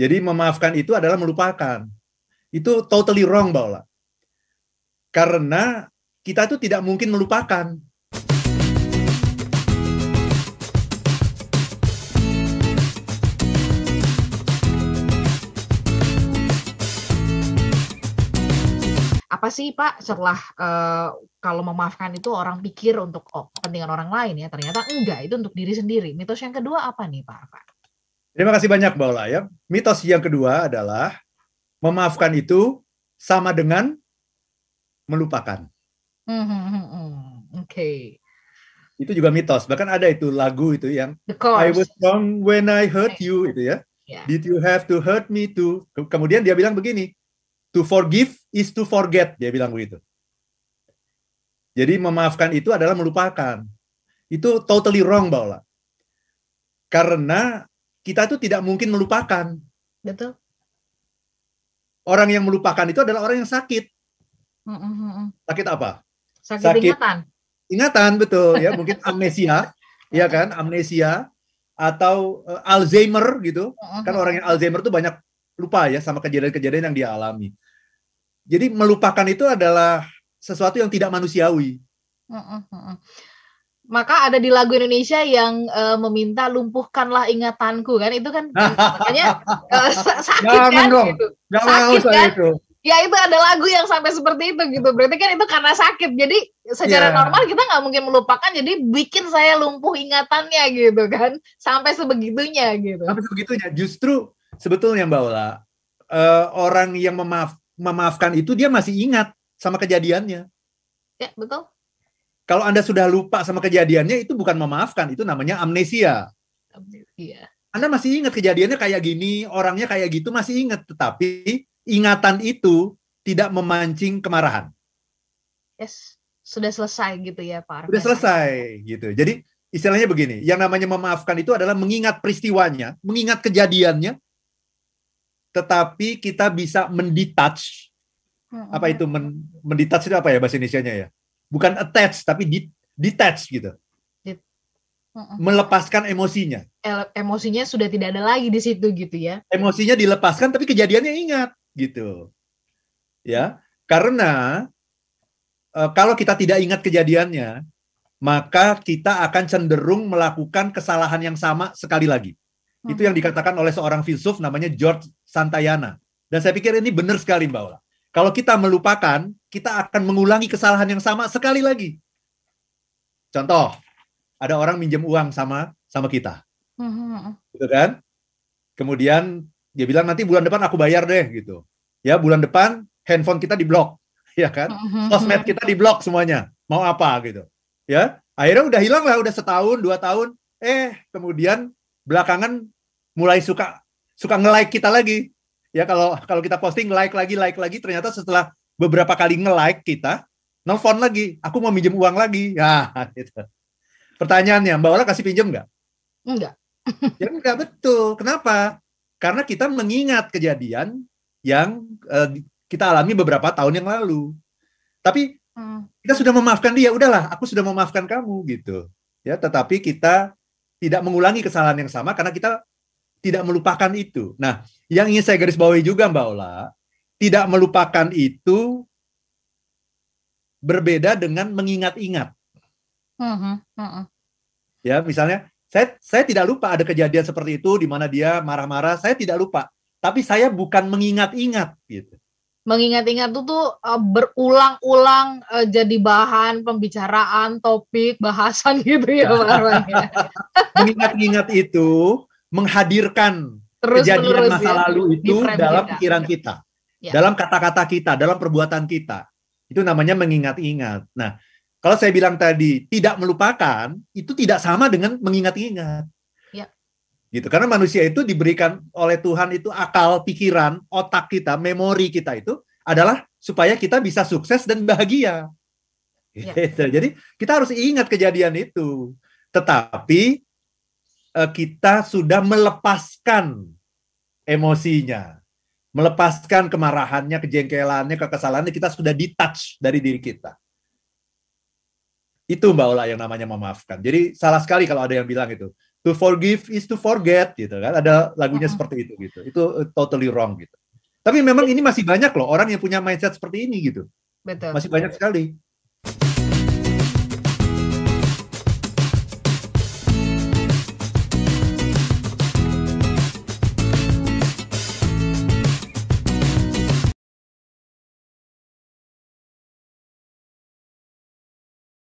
Jadi memaafkan itu adalah melupakan. Itu totally wrong, Mbak Ola. Karena kita itu tidak mungkin melupakan. Apa sih Pak setelah kalau memaafkan itu orang pikir untuk kepentingan orang lain ya, ternyata enggak, itu untuk diri sendiri. Mitos yang kedua apa nih Pak? Terima kasih banyak Mbak Ola ya. Mitos yang kedua adalah memaafkan itu sama dengan melupakan. Oke. Itu juga mitos. Bahkan ada itu lagu itu yang I was wrong when I hurt you itu ya. Yeah. Did you have to hurt me too? Kemudian dia bilang begini, to forgive is to forget, dia bilang begitu. Jadi memaafkan itu adalah melupakan. Itu totally wrong, Mbak Ola. Karena kita itu tidak mungkin melupakan. Betul. Orang yang melupakan itu adalah orang yang sakit. Sakit apa? Sakit ingatan. Ingatan, betul ya. Mungkin amnesia, ya kan? Amnesia atau Alzheimer gitu. Kan orang yang Alzheimer itu banyak lupa ya sama kejadian-kejadian yang dia alami. Jadi melupakan itu adalah sesuatu yang tidak manusiawi. Maka ada di lagu Indonesia yang meminta lumpuhkanlah ingatanku kan, itu kan makanya sakit kan gitu. Sakit kan? Itu. Ya itu ada lagu yang sampai seperti itu gitu. Berarti kan itu karena sakit. Jadi secara normal kita nggak mungkin melupakan. Jadi bikin saya lumpuh ingatannya gitu kan. Sampai sebegitunya gitu. Sampai sebegitunya. Justru sebetulnya Mbak Ola, orang yang memaafkan itu dia masih ingat sama kejadiannya. Ya betul. Kalau Anda sudah lupa sama kejadiannya, itu bukan memaafkan, itu namanya amnesia. Amnesia. Anda masih ingat kejadiannya kayak gini, orangnya kayak gitu, masih ingat. Tetapi ingatan itu tidak memancing kemarahan. Yes, sudah selesai gitu ya Pak. Sudah selesai gitu. Jadi istilahnya begini, yang namanya memaafkan itu adalah mengingat peristiwanya, mengingat kejadiannya, tetapi kita bisa mendetach. Apa itu mendetach itu apa ya bahasa Indonesianya ya? Bukan attach, tapi detach gitu. Melepaskan emosinya. Emosinya sudah tidak ada lagi di situ gitu ya. Emosinya dilepaskan, tapi kejadiannya ingat gitu. Ya, karena kalau kita tidak ingat kejadiannya, maka kita akan cenderung melakukan kesalahan yang sama sekali lagi. Itu yang dikatakan oleh seorang filsuf namanya George Santayana. Dan saya pikir ini benar sekali Mbak Ola. Kalau kita melupakan, kita akan mengulangi kesalahan yang sama sekali lagi. Contoh, ada orang minjem uang sama kita. Gitu kan? Kemudian dia bilang nanti bulan depan aku bayar deh gitu. Ya, bulan depan handphone kita diblok, ya kan? Sosmed kita diblok semuanya. Mau apa gitu. Ya, akhirnya udah hilang lah, udah setahun, 2 tahun. Kemudian belakangan mulai suka nge-like kita lagi. Ya kalau kita posting like lagi, ternyata setelah beberapa kali nge-like kita, nelfon lagi, aku mau minjem uang lagi. Ya, gitu. Pertanyaannya, Mbak Ola kasih pinjem nggak? Enggak. Ya enggak, betul. Kenapa? Karena kita mengingat kejadian yang kita alami beberapa tahun yang lalu. Tapi kita sudah memaafkan dia, udahlah, aku sudah memaafkan kamu gitu. Ya, tetapi kita tidak mengulangi kesalahan yang sama karena kita tidak melupakan itu. Nah, yang ingin saya garis bawahi juga Mbak Ola, tidak melupakan itu berbeda dengan mengingat-ingat. Ya, misalnya saya tidak lupa ada kejadian seperti itu di mana dia marah-marah, saya tidak lupa. Tapi saya bukan mengingat-ingat gitu. Mengingat-ingat itu tuh berulang-ulang jadi bahan pembicaraan, topik, bahasan gitu ya Pak. Mengingat-ingat itu menghadirkan kejadian masa lalu itu dalam pikiran kita, dalam kata-kata kita, dalam perbuatan kita. Itu namanya mengingat-ingat. Nah, kalau saya bilang tadi tidak melupakan, itu tidak sama dengan mengingat-ingat. Ya. Gitu. Karena manusia itu diberikan oleh Tuhan itu akal, pikiran, otak kita, memori kita itu adalah supaya kita bisa sukses dan bahagia. Ya. Gitu. Jadi kita harus ingat kejadian itu. Tetapi kita sudah melepaskan emosinya, melepaskan kemarahannya, kejengkelannya, kekesalannya, kita sudah detach dari diri kita. Itu Mbak Ola yang namanya memaafkan. Jadi salah sekali kalau ada yang bilang itu, To forgive is to forget gitu kan. Ada lagunya seperti itu gitu. Itu totally wrong gitu. Tapi memang ini masih banyak loh orang yang punya mindset seperti ini gitu. Betul. Masih banyak sekali.